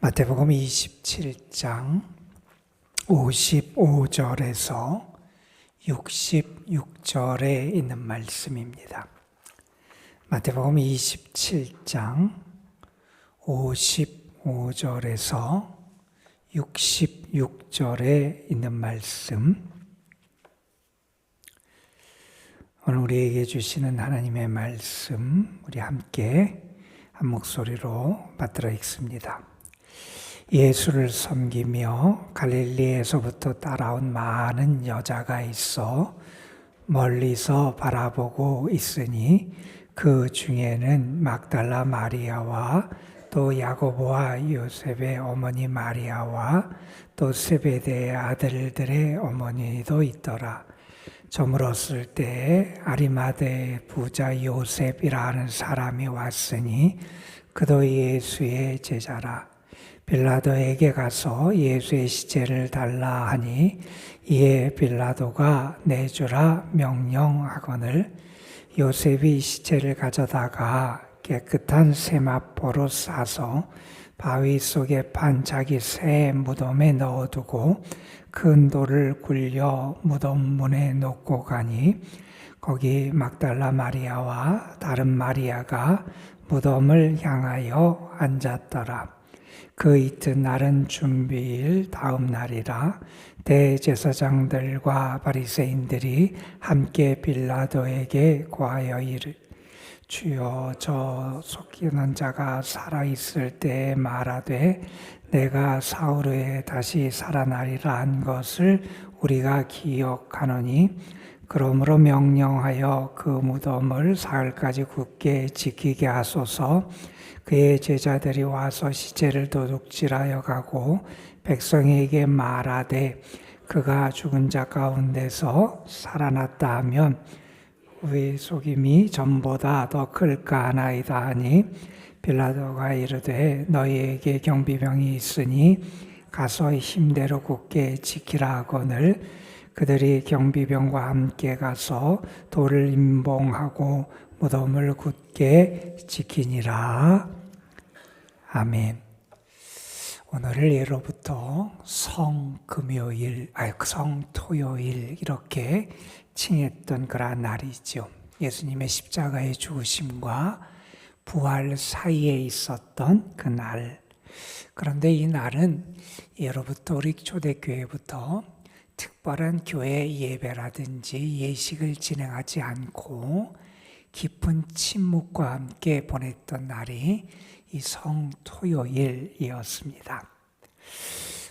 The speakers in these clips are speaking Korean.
마태복음 27장 55절에서 66절에 있는 말씀입니다. 마태복음 27장 55절에서 66절에 있는 말씀, 오늘 우리에게 주시는 하나님의 말씀, 우리 함께 한 목소리로 받들어 읽습니다. 예수를 섬기며 갈릴리에서부터 따라온 많은 여자가 있어 멀리서 바라보고 있으니 그 중에는 막달라 마리아와 또 야고보와 요셉의 어머니 마리아와 또 세베대의 아들들의 어머니도 있더라. 저물었을 때에 아리마대 부자 요셉이라 하는 사람이 왔으니 그도 예수의 제자라. 빌라도에게 가서 예수의 시체를 달라 하니 이에 빌라도가 내주라 명령하거늘 요셉이 시체를 가져다가 깨끗한 세마포로 싸서 바위 속에 판 자기 새 무덤에 넣어두고 큰 돌을 굴려 무덤 문에 놓고 가니 거기 막달라 마리아와 다른 마리아가 무덤을 향하여 앉았더라. 그 이튿날은 준비일 다음 날이라. 대제사장들과 바리새인들이 함께 빌라도에게 고하여 이르 주여, 저 속이는 자가 살아있을 때 말하되 내가 사흘 후에 다시 살아나리라 한 것을 우리가 기억하노니 그러므로 명령하여 그 무덤을 사흘까지 굳게 지키게 하소서. 그의 제자들이 와서 시체를 도둑질하여 가고 백성에게 말하되 그가 죽은 자 가운데서 살아났다 하면 우리 속임이 전보다 더 클까 하나이다 하니 빌라도가 이르되 너희에게 경비병이 있으니 가서 힘대로 굳게 지키라 하거늘 그들이 경비병과 함께 가서 돌을 임봉하고 무덤을 굳게 지키니라. 아멘. 오늘을 예로부터 성토요일 이렇게 칭했던 그러한 날이죠. 예수님의 십자가의 죽으심과 부활 사이에 있었던 그 날. 그런데 이 날은 예로부터 우리 초대교회부터 특별한 교회 예배라든지 예식을 진행하지 않고 깊은 침묵과 함께 보냈던 날이 이 성토요일이었습니다.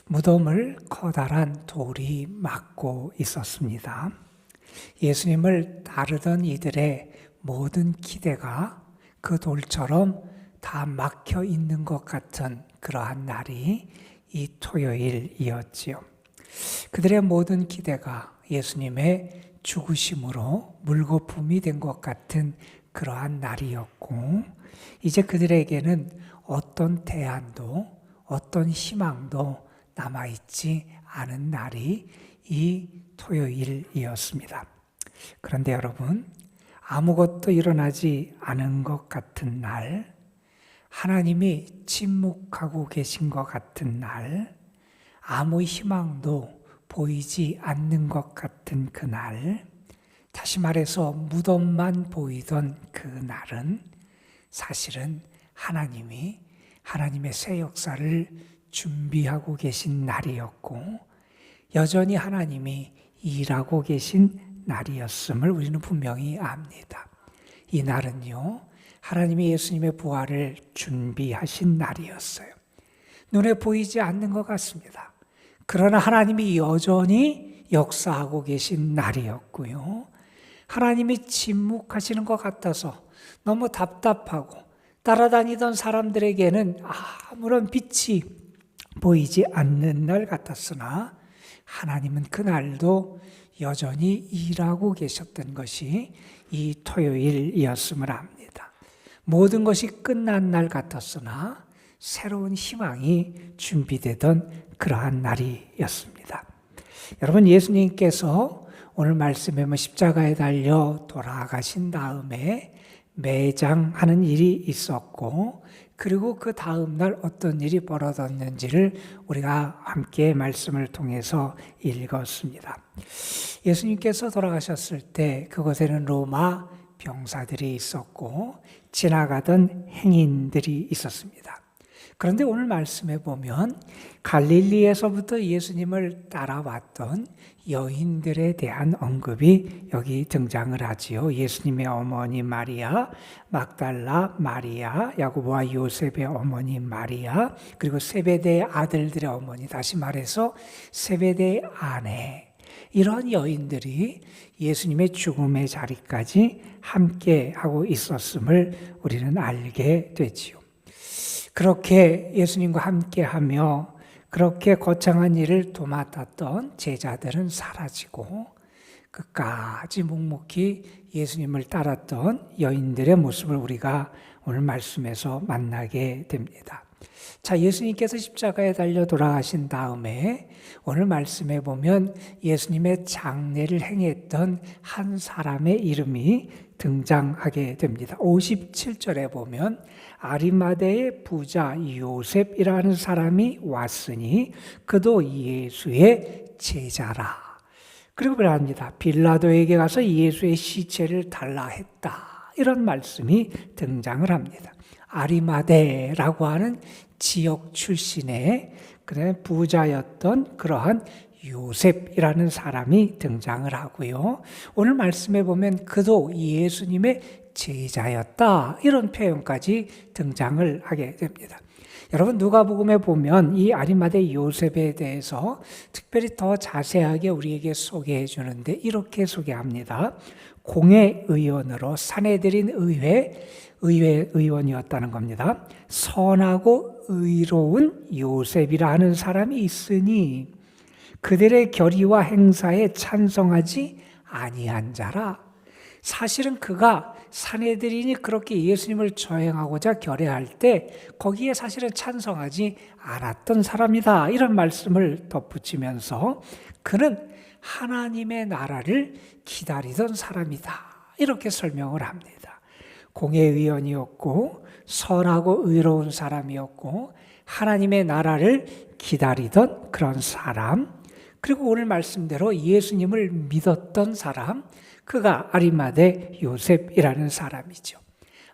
무덤을 커다란 돌이 막고 있었습니다. 예수님을 따르던 이들의 모든 기대가 그 돌처럼 다 막혀 있는 것 같은 그러한 날이 이 토요일이었지요. 그들의 모든 기대가 예수님의 죽으심으로 물거품이 된 것 같은 그러한 날이었고, 이제 그들에게는 어떤 대안도 어떤 희망도 남아있지 않은 날이 이 토요일이었습니다. 그런데 여러분, 아무것도 일어나지 않은 것 같은 날, 하나님이 침묵하고 계신 것 같은 날, 아무 희망도 보이지 않는 것 같은 그 날, 다시 말해서 무덤만 보이던 그 날은 사실은 하나님의 새 역사를 준비하고 계신 날이었고 여전히 하나님이 일하고 계신 날이었음을 우리는 분명히 압니다. 이 날은요, 하나님이 예수님의 부활을 준비하신 날이었어요. 눈에 보이지 않는 것 같습니다. 그러나 하나님이 여전히 역사하고 계신 날이었고요. 하나님이 침묵하시는 것 같아서 너무 답답하고 따라다니던 사람들에게는 아무런 빛이 보이지 않는 날 같았으나 하나님은 그날도 여전히 일하고 계셨던 것이 이 토요일이었음을 압니다. 모든 것이 끝난 날 같았으나 새로운 희망이 준비되던 그러한 날이었습니다. 여러분, 예수님께서 오늘 말씀에 십자가에 달려 돌아가신 다음에 매장하는 일이 있었고 그리고 그 다음 날 어떤 일이 벌어졌는지를 우리가 함께 말씀을 통해서 읽었습니다. 예수님께서 돌아가셨을 때 그곳에는 로마 병사들이 있었고 지나가던 행인들이 있었습니다. 그런데 오늘 말씀에 보면 갈릴리에서부터 예수님을 따라왔던 여인들에 대한 언급이 여기 등장을 하지요. 예수님의 어머니 마리아, 막달라 마리아, 야고보와 요셉의 어머니 마리아, 그리고 세베대의 아들들의 어머니, 다시 말해서 세베대의 아내, 이러한 여인들이 예수님의 죽음의 자리까지 함께 하고 있었음을 우리는 알게 되지요. 그렇게 예수님과 함께하며 그렇게 거창한 일을 도맡았던 제자들은 사라지고 끝까지 묵묵히 예수님을 따랐던 여인들의 모습을 우리가 오늘 말씀에서 만나게 됩니다. 자, 예수님께서 십자가에 달려 돌아가신 다음에 오늘 말씀에 보면 예수님의 장례를 행했던 한 사람의 이름이 등장하게 됩니다. 57절에 보면 아리마대의 부자 요셉이라는 사람이 왔으니 그도 예수의 제자라. 그리고 말합니다. 빌라도에게 가서 예수의 시체를 달라 했다. 이런 말씀이 등장을 합니다. 아리마대라고 하는 지역 출신의 부자였던 그러한 요셉이라는 사람이 등장을 하고요. 오늘 말씀에 보면 그도 예수님의 제자였다. 이런 표현까지 등장을 하게 됩니다. 여러분 누가복음에 보면 이 아리마대 요셉에 대해서 특별히 더 자세하게 우리에게 소개해 주는데 이렇게 소개합니다. 공회의원으로 사내들인 의회 의원이었다는 겁니다. 선하고 의로운 요셉이라 하는 사람이 있으니 그들의 결의와 행사에 찬성하지 아니한 자라. 사실은 그가 사내들인이 그렇게 예수님을 저행하고자 결의할 때 거기에 사실은 찬성하지 않았던 사람이다. 이런 말씀을 덧붙이면서 그는 하나님의 나라를 기다리던 사람이다. 이렇게 설명을 합니다. 공회의원이었고 선하고 의로운 사람이었고 하나님의 나라를 기다리던 그런 사람, 그리고 오늘 말씀대로 예수님을 믿었던 사람, 그가 아리마대 요셉이라는 사람이죠.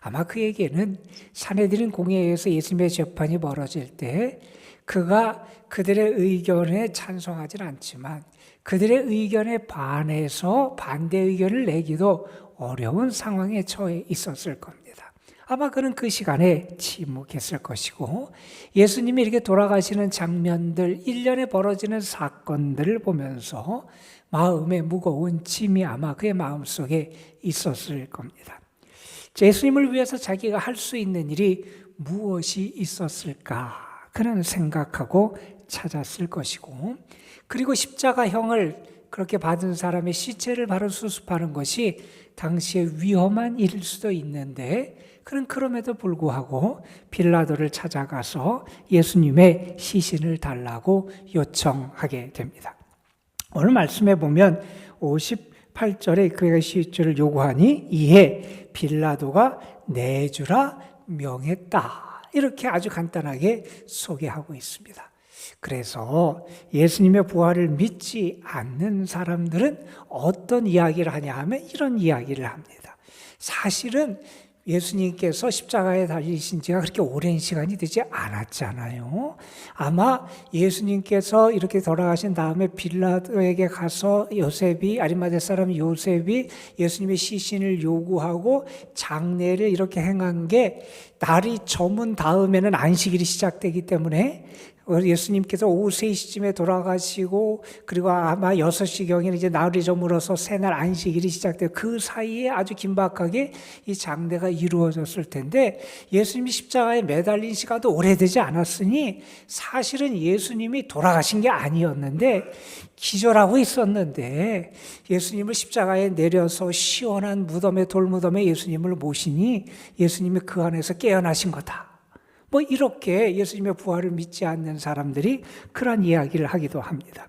아마 그에게는 사내들인 공회에서 예수님의 재판이 벌어질 때 그가 그들의 의견에 찬성하지는 않지만 그들의 의견에 반해서 반대 의견을 내기도 어려운 상황에 처해 있었을 겁니다. 아마 그는 그 시간에 침묵했을 것이고 예수님이 이렇게 돌아가시는 장면들, 일련에 벌어지는 사건들을 보면서 마음에 무거운 짐이 아마 그의 마음속에 있었을 겁니다. 예수님을 위해서 자기가 할 수 있는 일이 무엇이 있었을까? 그는 생각하고 찾았을 것이고, 그리고 십자가형을 그렇게 받은 사람의 시체를 바로 수습하는 것이 당시에 위험한 일일 수도 있는데 그는 그럼에도 불구하고 빌라도를 찾아가서 예수님의 시신을 달라고 요청하게 됩니다. 오늘 말씀에 보면 58절에 그가 시체를 요구하니 이에 빌라도가 내주라 명했다. 이렇게 아주 간단하게 소개하고 있습니다. 그래서 예수님의 부활을 믿지 않는 사람들은 어떤 이야기를 하냐 하면 이런 이야기를 합니다. 사실은 예수님께서 십자가에 달리신 지가 그렇게 오랜 시간이 되지 않았잖아요. 아마 예수님께서 이렇게 돌아가신 다음에 빌라도에게 가서 요셉이, 아리마대 사람 요셉이 예수님의 시신을 요구하고 장례를 이렇게 행한 게 날이 저문 다음에는 안식일이 시작되기 때문에 예수님께서 오후 3시쯤에 돌아가시고 그리고 아마 6시경에는 이제 날이 저물어서 새날 안식일이 시작돼요. 그 사이에 아주 긴박하게 이 장례가 이루어졌을 텐데 예수님이 십자가에 매달린 시간도 오래되지 않았으니 사실은 예수님이 돌아가신 게 아니었는데 기절하고 있었는데 예수님을 십자가에 내려서 시원한 무덤에 돌무덤에 예수님을 모시니 예수님이 그 안에서 깨어나신 거다. 이렇게 예수님의 부활을 믿지 않는 사람들이 그런 이야기를 하기도 합니다.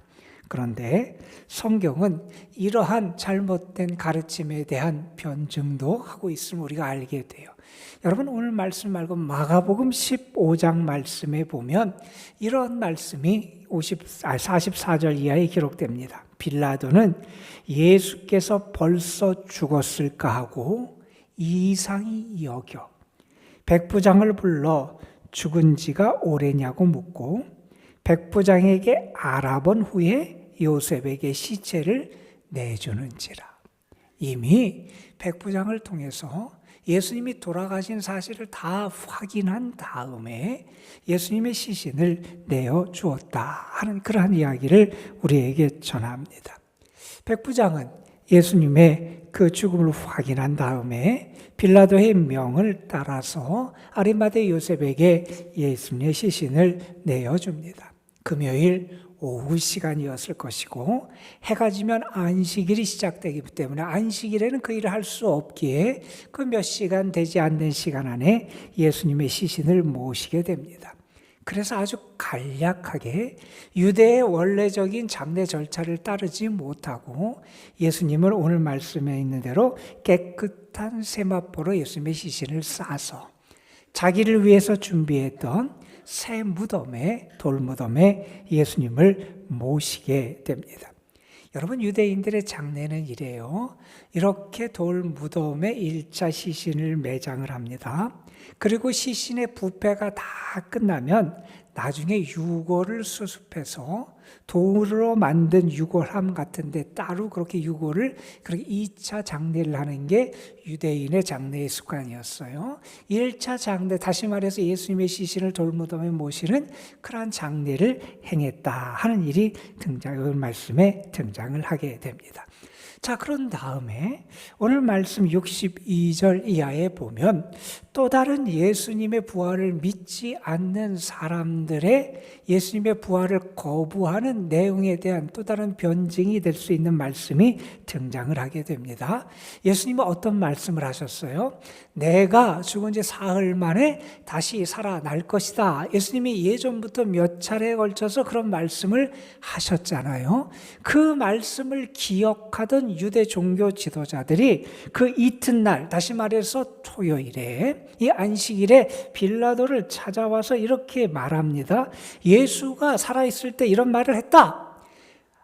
그런데 성경은 이러한 잘못된 가르침에 대한 변증도 하고 있음을 우리가 알게 돼요. 여러분 오늘 말씀 말고 마가복음 15장 말씀에 보면 이런 말씀이 44절 이하에 기록됩니다. 빌라도는 예수께서 벌써 죽었을까 하고 이상히 여겨 백부장을 불러 죽은 지가 오래냐고 묻고 백부장에게 알아본 후에 요셉에게 시체를 내주는지라. 이미 백부장을 통해서 예수님이 돌아가신 사실을 다 확인한 다음에 예수님의 시신을 내어주었다 하는 그러한 이야기를 우리에게 전합니다. 백부장은 예수님의 그 죽음을 확인한 다음에 빌라도의 명을 따라서 아리마대 요셉에게 예수님의 시신을 내어줍니다. 금요일 오후 시간이었을 것이고 해가 지면 안식일이 시작되기 때문에 안식일에는 그 일을 할 수 없기에 그 몇 시간 되지 않는 시간 안에 예수님의 시신을 모시게 됩니다. 그래서 아주 간략하게 유대의 원래적인 장례 절차를 따르지 못하고 예수님을 오늘 말씀에 있는 대로 깨끗한 세마포로 예수님의 시신을 싸서 자기를 위해서 준비했던 새 무덤에, 돌무덤에 예수님을 모시게 됩니다. 여러분 유대인들의 장례는 이래요. 이렇게 돌무덤에 1차 시신을 매장을 합니다. 그리고 시신의 부패가 다 끝나면 나중에 유골을 수습해서 돌로 만든 유골함 같은데 따로 그렇게 유골을 그렇게 2차 장례를 하는 게 유대인의 장례의 습관이었어요. 1차 장례, 다시 말해서 예수님의 시신을 돌무덤에 모시는 그러한 장례를 행했다 하는 일이 말씀에 등장을 하게 됩니다. 자, 그런 다음에 오늘 말씀 62절 이하에 보면 또 다른 예수님의 부활을 믿지 않는 사람들의 예수님의 부활을 거부하는 내용에 대한 또 다른 변증이 될 수 있는 말씀이 등장을 하게 됩니다. 예수님은 어떤 말씀을 하셨어요? 내가 죽은 지 사흘 만에 다시 살아날 것이다. 예수님이 예전부터 몇 차례에 걸쳐서 그런 말씀을 하셨잖아요. 그 말씀을 기억하던 유대 종교 지도자들이 그 이튿날, 다시 말해서 토요일에 이 안식일에 빌라도를 찾아와서 이렇게 말합니다. 예수가 살아있을 때 이런 말을 했다.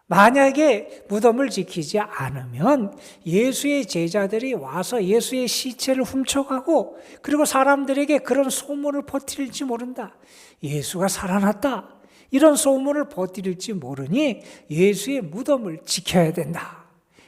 만약에 무덤을 지키지 않으면 예수의 제자들이 와서 예수의 시체를 훔쳐가고 그리고 사람들에게 그런 소문을 퍼뜨릴지 모른다. 예수가 살아났다. 이런 소문을 퍼뜨릴지 모르니 예수의 무덤을 지켜야 된다.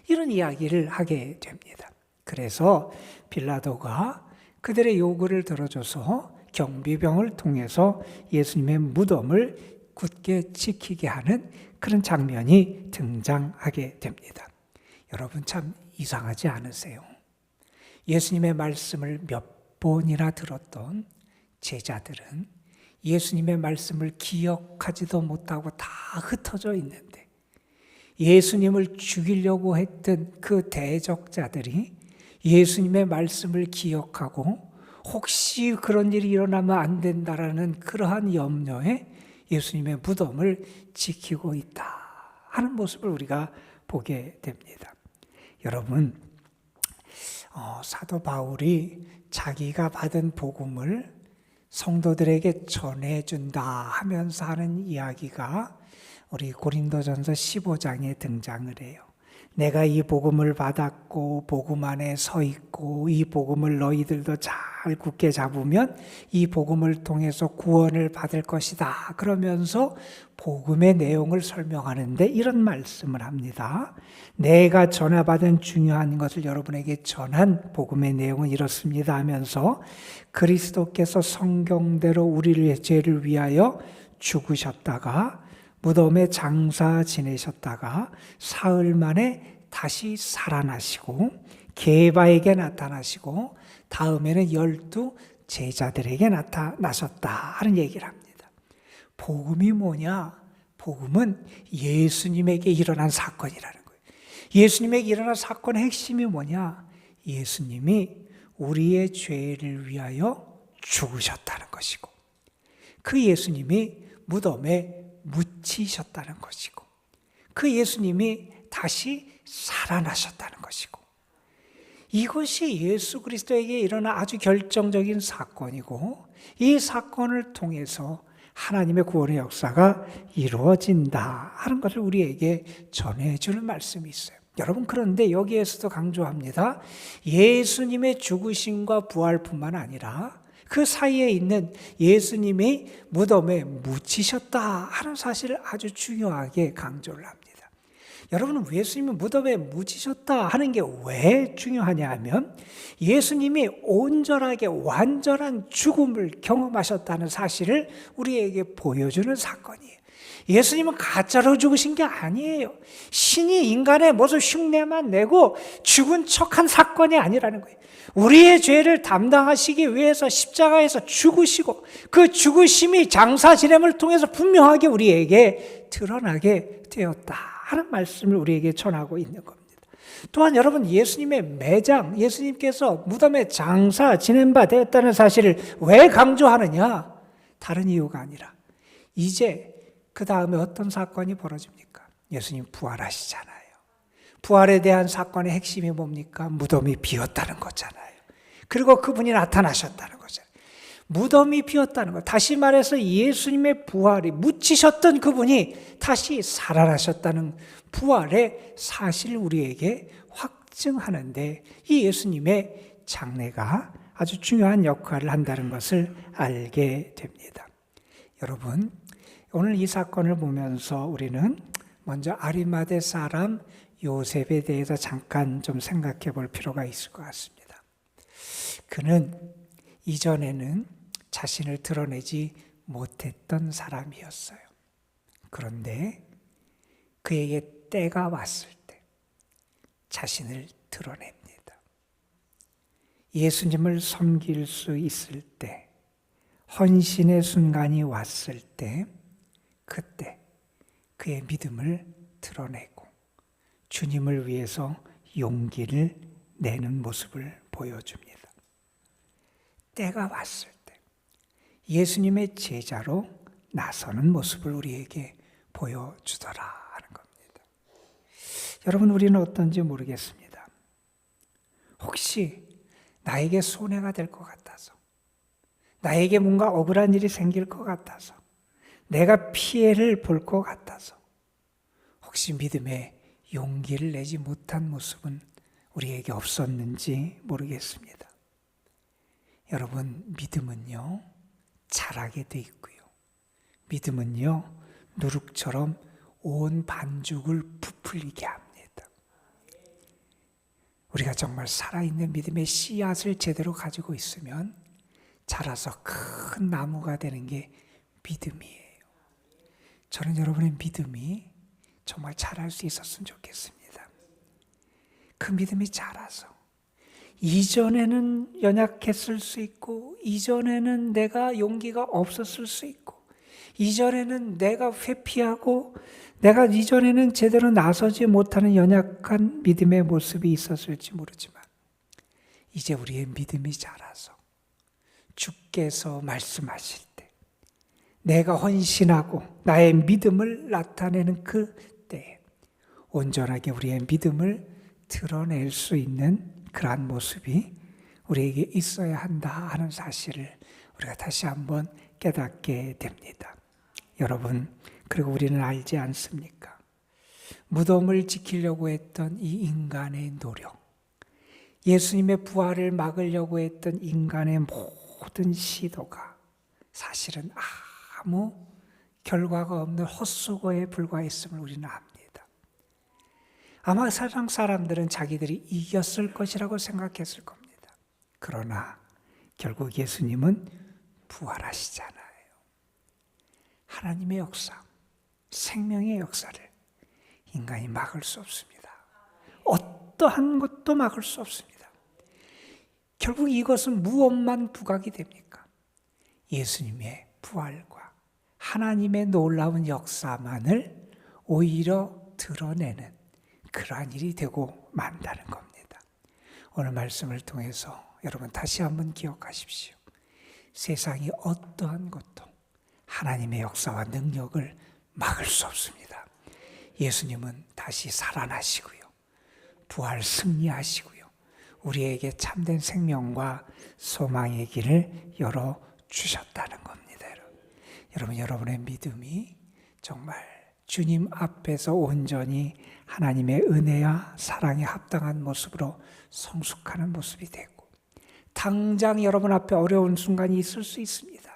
이런 이야기를 하게 됩니다. 그래서 빌라도가 그들의 요구를 들어줘서 경비병을 통해서 예수님의 무덤을 굳게 지키게 하는 그런 장면이 등장하게 됩니다. 여러분 참 이상하지 않으세요? 예수님의 말씀을 몇 번이나 들었던 제자들은 예수님의 말씀을 기억하지도 못하고 다 흩어져 있는데 예수님을 죽이려고 했던 그 대적자들이 예수님의 말씀을 기억하고 혹시 그런 일이 일어나면 안 된다라는 그러한 염려에 예수님의 무덤을 지키고 있다 하는 모습을 우리가 보게 됩니다. 여러분, 사도 바울이 자기가 받은 복음을 성도들에게 전해준다 하면서 하는 이야기가 우리 고린도전서 15장에 등장을 해요. 내가 이 복음을 받았고 복음 안에 서 있고 이 복음을 너희들도 잘 굳게 잡으면 이 복음을 통해서 구원을 받을 것이다. 그러면서 복음의 내용을 설명하는데 이런 말씀을 합니다. 내가 전해받은 중요한 것을 여러분에게 전한 복음의 내용은 이렇습니다 하면서 그리스도께서 성경대로 우리의 죄를 위하여 죽으셨다가 무덤에 장사 지내셨다가 사흘 만에 다시 살아나시고 게바에게 나타나시고 다음에는 12 제자들에게 나타나셨다 하는 얘기를 합니다. 복음이 뭐냐? 복음은 예수님에게 일어난 사건이라는 거예요. 예수님에게 일어난 사건의 핵심이 뭐냐? 예수님이 우리의 죄를 위하여 죽으셨다는 것이고 그 예수님이 무덤에 묻히셨다는 것이고 그 예수님이 다시 살아나셨다는 것이고 이것이 예수 그리스도에게 일어난 아주 결정적인 사건이고, 이 사건을 통해서 하나님의 구원의 역사가 이루어진다 하는 것을 우리에게 전해주는 말씀이 있어요. 여러분, 그런데 여기에서도 강조합니다. 예수님의 죽으심과 부활뿐만 아니라 그 사이에 있는 예수님이 무덤에 묻히셨다 하는 사실을 아주 중요하게 강조를 합니다. 여러분은 예수님이 무덤에 묻히셨다 하는 게 왜 중요하냐 하면, 예수님이 온전하게 완전한 죽음을 경험하셨다는 사실을 우리에게 보여주는 사건이에요. 예수님은 가짜로 죽으신 게 아니에요. 신이 인간의 모습 흉내만 내고 죽은 척한 사건이 아니라는 거예요. 우리의 죄를 담당하시기 위해서 십자가에서 죽으시고, 그 죽으심이 장사 지냄을 통해서 분명하게 우리에게 드러나게 되었다 하는 말씀을 우리에게 전하고 있는 겁니다. 또한 여러분, 예수님의 매장, 예수님께서 무덤에 장사 지낸 바 되었다는 사실을 왜 강조하느냐? 다른 이유가 아니라, 이제 그 다음에 어떤 사건이 벌어집니까? 예수님 부활하시잖아요. 부활에 대한 사건의 핵심이 뭡니까? 무덤이 비었다는 거잖아요. 그리고 그분이 나타나셨다는 거잖아요. 무덤이 비었다는 것. 다시 말해서 예수님의 부활이, 묻히셨던 그분이 다시 살아나셨다는 부활의 사실을 우리에게 확증하는데, 이 예수님의 장례가 아주 중요한 역할을 한다는 것을 알게 됩니다. 여러분, 오늘 이 사건을 보면서 우리는 먼저 아리마대 사람 요셉에 대해서 잠깐 좀 생각해 볼 필요가 있을 것 같습니다. 그는 이전에는 자신을 드러내지 못했던 사람이었어요. 그런데 그에게 때가 왔을 때 자신을 드러냅니다. 예수님을 섬길 수 있을 때, 헌신의 순간이 왔을 때, 그때 그의 믿음을 드러내고 주님을 위해서 용기를 내는 모습을 보여줍니다. 때가 왔을 때 예수님의 제자로 나서는 모습을 우리에게 보여주더라 하는 겁니다. 여러분, 우리는 어떤지 모르겠습니다. 혹시 나에게 손해가 될 것 같아서, 나에게 뭔가 억울한 일이 생길 것 같아서, 내가 피해를 볼 것 같아서 혹시 믿음의 용기를 내지 못한 모습은 우리에게 없었는지 모르겠습니다. 여러분, 믿음은요, 자라게 돼 있고요. 믿음은요, 누룩처럼 온 반죽을 부풀리게 합니다. 우리가 정말 살아있는 믿음의 씨앗을 제대로 가지고 있으면 자라서 큰 나무가 되는 게 믿음이에요. 저는 여러분의 믿음이 정말 자랄 수 있었으면 좋겠습니다. 그 믿음이 자라서 이전에는 연약했을 수 있고, 이전에는 내가 용기가 없었을 수 있고, 이전에는 내가 회피하고, 내가 이전에는 제대로 나서지 못하는 연약한 믿음의 모습이 있었을지 모르지만, 이제 우리의 믿음이 자라서 주께서 말씀하실 때 내가 헌신하고 나의 믿음을 나타내는 그 때에 온전하게 우리의 믿음을 드러낼 수 있는 그러한 모습이 우리에게 있어야 한다 하는 사실을 우리가 다시 한번 깨닫게 됩니다. 여러분, 그리고 우리는 알지 않습니까? 무덤을 지키려고 했던 이 인간의 노력, 예수님의 부활을 막으려고 했던 인간의 모든 시도가 사실은 아무 결과가 없는 헛수고에 불과했음을 우리는 압니다. 아마 세상 사람들은 자기들이 이겼을 것이라고 생각했을 겁니다. 그러나 결국 예수님은 부활하시잖아요. 하나님의 역사, 생명의 역사를 인간이 막을 수 없습니다. 어떠한 것도 막을 수 없습니다. 결국 이것은 무엇만 부각이 됩니까? 예수님의 부활과 하나님의 놀라운 역사만을 오히려 드러내는 그러한 일이 되고 만다는 겁니다. 오늘 말씀을 통해서 여러분 다시 한번 기억하십시오. 세상이 어떠한 것도 하나님의 역사와 능력을 막을 수 없습니다. 예수님은 다시 살아나시고요, 부활 승리하시고요, 우리에게 참된 생명과 소망의 길을 열어주셨다는 겁니다. 여러분, 여러분의 믿음이 정말 주님 앞에서 온전히 하나님의 은혜와 사랑에 합당한 모습으로 성숙하는 모습이 되고, 당장 여러분 앞에 어려운 순간이 있을 수 있습니다.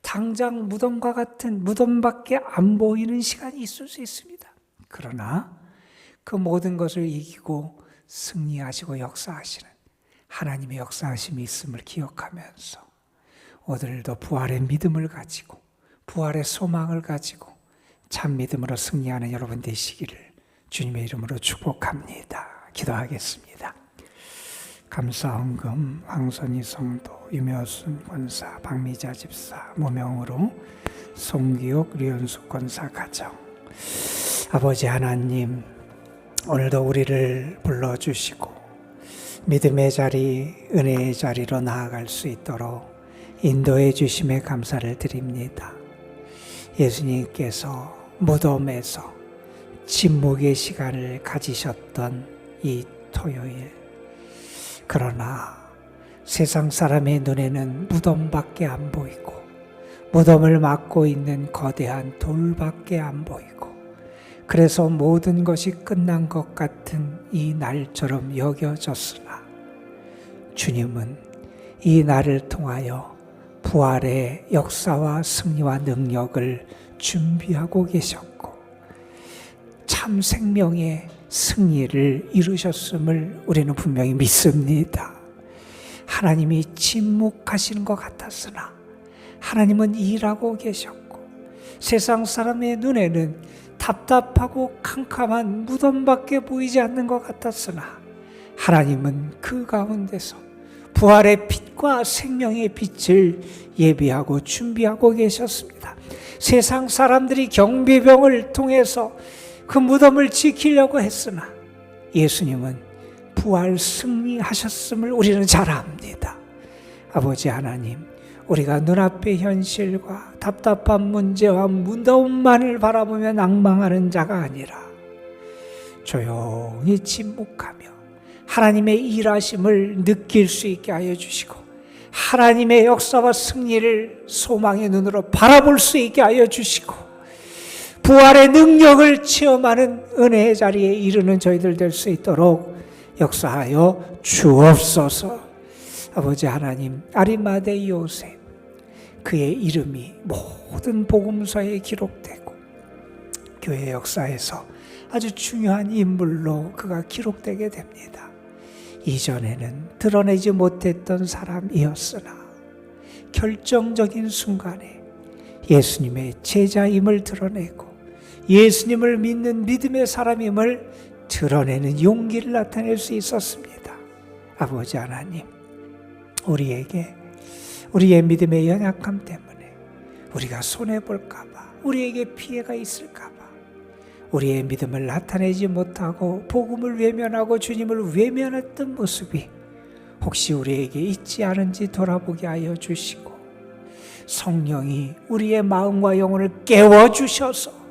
당장 무덤과 같은 무덤밖에 안 보이는 시간이 있을 수 있습니다. 그러나 그 모든 것을 이기고 승리하시고 역사하시는 하나님의 역사하심이 있음을 기억하면서 오늘도 부활의 믿음을 가지고 부활의 소망을 가지고 참 믿음으로 승리하는 여러분 되시기를 주님의 이름으로 축복합니다. 기도하겠습니다. 감사헌금 황선희 성도, 유묘순 권사, 박미자 집사, 무명으로 송기옥, 류현숙 권사 가정, 아버지 하나님, 오늘도 우리를 불러주시고 믿음의 자리, 은혜의 자리로 나아갈 수 있도록 인도해 주심에 감사를 드립니다. 예수님께서 무덤에서 침묵의 시간을 가지셨던 이 토요일, 그러나 세상 사람의 눈에는 무덤밖에 안 보이고 무덤을 막고 있는 거대한 돌밖에 안 보이고, 그래서 모든 것이 끝난 것 같은 이 날처럼 여겨졌으나 주님은 이 날을 통하여 부활의 역사와 승리와 능력을 준비하고 계셨고 참 생명의 승리를 이루셨음을 우리는 분명히 믿습니다. 하나님이 침묵하시는 것 같았으나 하나님은 일하고 계셨고, 세상 사람의 눈에는 답답하고 캄캄한 무덤밖에 보이지 않는 것 같았으나 하나님은 그 가운데서 부활의 빛과 생명의 빛을 예비하고 준비하고 계셨습니다. 세상 사람들이 경비병을 통해서 그 무덤을 지키려고 했으나 예수님은 부활 승리하셨음을 우리는 잘 압니다. 아버지 하나님, 우리가 눈앞의 현실과 답답한 문제와 무덤만을 바라보며 낭망하는 자가 아니라 조용히 침묵하며 하나님의 일하심을 느낄 수 있게 하여 주시고 하나님의 역사와 승리를 소망의 눈으로 바라볼 수 있게 하여 주시고 부활의 능력을 체험하는 은혜의 자리에 이르는 저희들 될 수 있도록 역사하여 주옵소서. 아버지 하나님, 아리마대 요셉, 그의 이름이 모든 복음서에 기록되고 교회 역사에서 아주 중요한 인물로 그가 기록되게 됩니다. 이전에는 드러내지 못했던 사람이었으나 결정적인 순간에 예수님의 제자임을 드러내고 예수님을 믿는 믿음의 사람임을 드러내는 용기를 나타낼 수 있었습니다. 아버지 하나님, 우리의 믿음의 연약함 때문에 우리가 손해볼까 봐, 우리에게 피해가 있을까 봐 우리의 믿음을 나타내지 못하고 복음을 외면하고 주님을 외면했던 모습이 혹시 우리에게 있지 않은지 돌아보게 하여 주시고 성령이 우리의 마음과 영혼을 깨워주셔서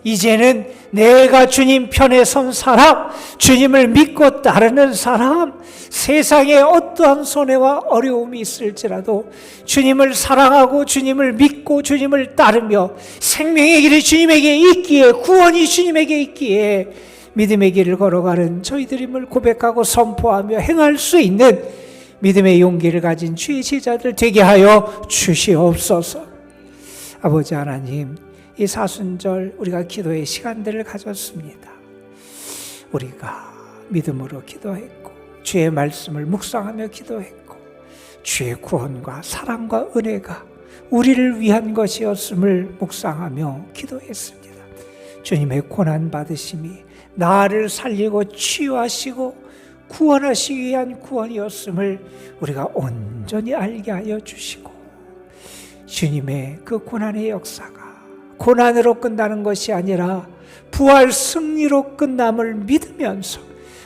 이제는 내가 주님 편에 선 사람, 주님을 믿고 따르는 사람, 세상에 어떠한 손해와 어려움이 있을지라도 주님을 사랑하고 주님을 믿고 주님을 따르며 생명의 길이 주님에게 있기에, 구원이 주님에게 있기에 믿음의 길을 걸어가는 저희들임을 고백하고 선포하며 행할 수 있는 믿음의 용기를 가진 주의 제자들 되게 하여 주시옵소서. 아버지 하나님, 이 사순절 우리가 기도의 시간들을 가졌습니다. 우리가 믿음으로 기도했고 주의 말씀을 묵상하며 기도했고 주의 구원과 사랑과 은혜가 우리를 위한 것이었음을 묵상하며 기도했습니다. 주님의 고난 받으심이 나를 살리고 치유하시고 구원하시기 위한 구원이었음을 우리가 온전히 알게 하여 주시고 주님의 그 고난의 역사가 고난으로 끝나는 것이 아니라 부활 승리로 끝남을 믿으면서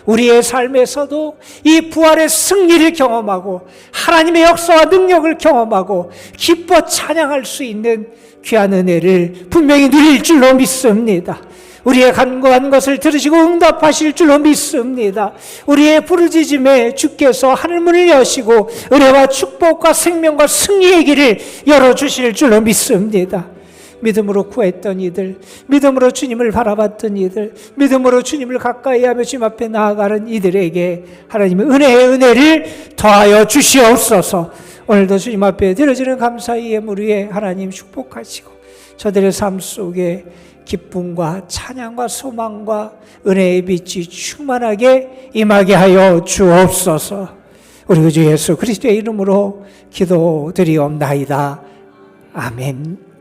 우리의 삶에서도 이 부활의 승리를 경험하고 하나님의 역사와 능력을 경험하고 기뻐 찬양할 수 있는 귀한 은혜를 분명히 누릴 줄로 믿습니다. 우리의 간구한 것을 들으시고 응답하실 줄로 믿습니다. 우리의 부르짖음에 주께서 하늘문을 여시고 은혜와 축복과 생명과 승리의 길을 열어주실 줄로 믿습니다. 믿음으로 구했던 이들, 믿음으로 주님을 바라봤던 이들, 믿음으로 주님을 가까이하며 주님 앞에 나아가는 이들에게 하나님의 은혜의 은혜를 더하여 주시옵소서. 오늘도 주님 앞에 드려지는 감사의 예물 위에 하나님 축복하시고 저들의 삶 속에 기쁨과 찬양과 소망과 은혜의 빛이 충만하게 임하게 하여 주옵소서. 우리 주 예수 그리스도의 이름으로 기도드리옵나이다. 아멘.